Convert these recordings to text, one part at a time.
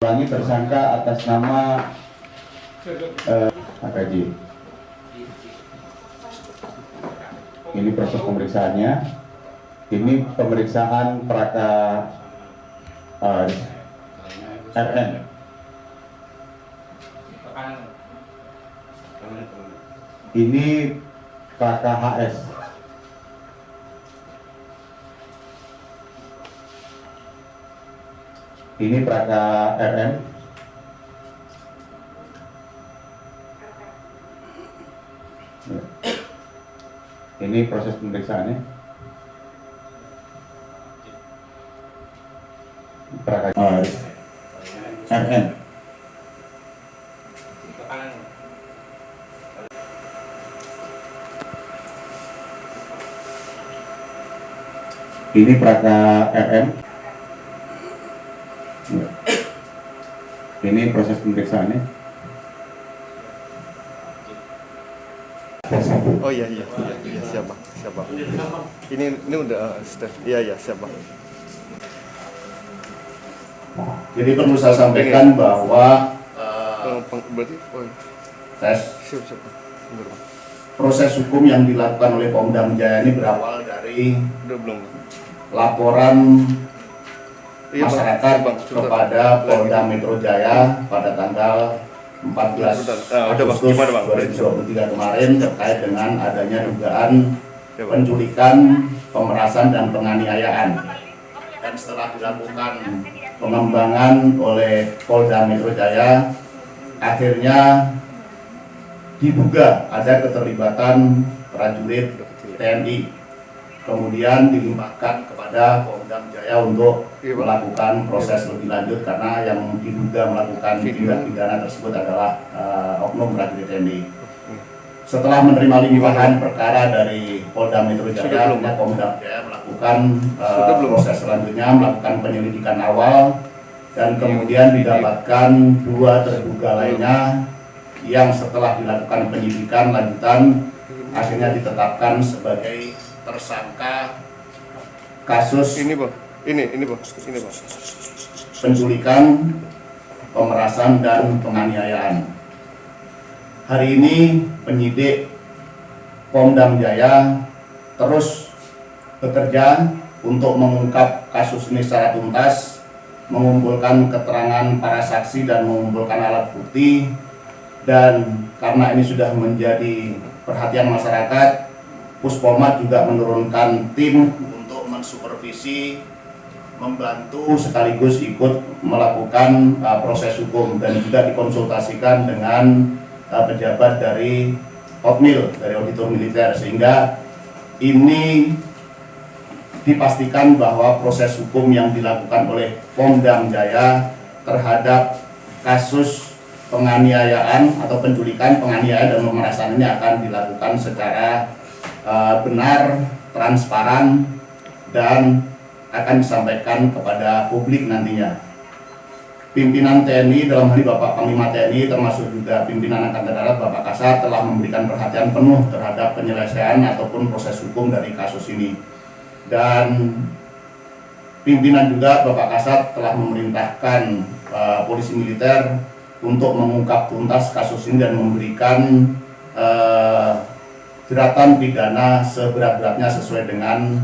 Ulangi tersangka atas nama AKJ. Ini proses pemeriksaannya. Ini pemeriksaan Praka RN. Ini Praka HS. Ini Praka RN. Ini proses pemeriksaannya. Praka RN. Ini Praka RM. Ini proses pemeriksaannya. Oh iya siapa? Ini udah iya siapa? Jadi perlu saya sampaikan bahwa berarti tes siapa? proses hukum yang dilakukan oleh Pemdam Jaya ini berawal dari Udah belum? laporan Iya, masyarakat Bang. kepada Polda Metro Jaya pada tanggal 14 udah, Bang. Agustus Gimana, Bang? 2023 kemarin terkait dengan adanya dugaan Ya, Bang. penculikan, pemerasan dan penganiayaan. Dan setelah dilakukan pengembangan oleh Polda Metro Jaya, akhirnya diduga ada keterlibatan prajurit TNI. Kemudian dilimpahkan kepada Pemdam Jaya untuk melakukan proses lebih lanjut karena yang diduga melakukan tindak pidana tersebut adalah oknum prajurit TNI. Setelah menerima limpahan perkara dari Polda Metro Jaya, Pemdam Jaya melakukan proses selanjutnya, melakukan penyelidikan awal dan kemudian didapatkan 2 terduga lainnya yang setelah dilakukan penyidikan lanjutan akhirnya ditetapkan sebagai tersangka kasus Ini bang. penculikan, pemerasan dan penganiayaan. Hari ini penyidik Pemdam Jaya terus bekerja untuk mengungkap kasus ini secara tuntas, mengumpulkan keterangan para saksi dan mengumpulkan alat bukti. Dan karena ini sudah menjadi perhatian masyarakat, Puspomad juga menurunkan tim untuk mensupervisi, membantu sekaligus ikut melakukan proses hukum dan juga dikonsultasikan dengan pejabat dari Hotmil, dari auditor militer, sehingga ini dipastikan bahwa proses hukum yang dilakukan oleh Pemdam Jaya terhadap kasus penganiayaan atau penculikan, penganiayaan dan pemerasan ini akan dilakukan secara benar, transparan, dan akan disampaikan kepada publik nantinya. Pimpinan TNI dalam hal ini Bapak Panglima TNI termasuk juga pimpinan Angkatan Darat Bapak Kasat telah memberikan perhatian penuh terhadap penyelesaian ataupun proses hukum dari kasus ini. Dan pimpinan juga Bapak Kasat telah memerintahkan polisi militer untuk mengungkap tuntas kasus ini dan memberikan jeratan pidana seberat-beratnya sesuai dengan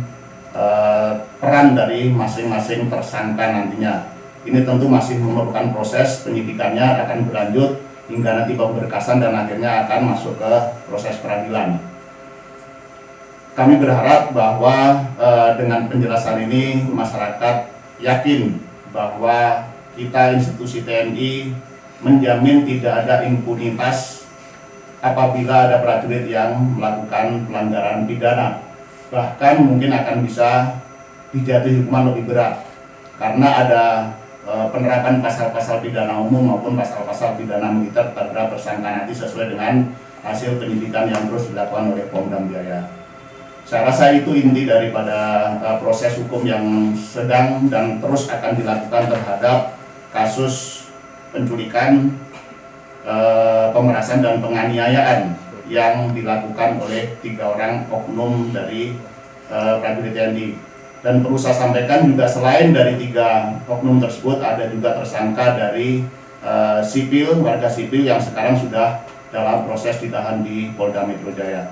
peran dari masing-masing tersangka nantinya. Ini tentu masih memerlukan proses penyidikannya, akan berlanjut hingga nanti pemberkasan dan akhirnya akan masuk ke proses peradilan. Kami berharap bahwa dengan penjelasan ini masyarakat yakin bahwa kita institusi TNI menjamin tidak ada impunitas apabila ada prajurit yang melakukan pelanggaran pidana. Bahkan mungkin akan bisa dijatuhi hukuman lebih berat karena ada penerapan pasal-pasal pidana umum maupun pasal-pasal pidana militer terhadap tersangka nanti sesuai dengan hasil penyidikan yang terus dilakukan oleh Pemdam Jaya. Saya rasa itu inti daripada proses hukum yang sedang dan terus akan dilakukan terhadap kasus penculikan, pemerasan dan penganiayaan yang dilakukan oleh 3 orang oknum dari prajurit TNI. Dan perlu saya sampaikan juga selain dari 3 oknum tersebut ada juga tersangka dari warga sipil yang sekarang sudah dalam proses ditahan di Polda Metro Jaya.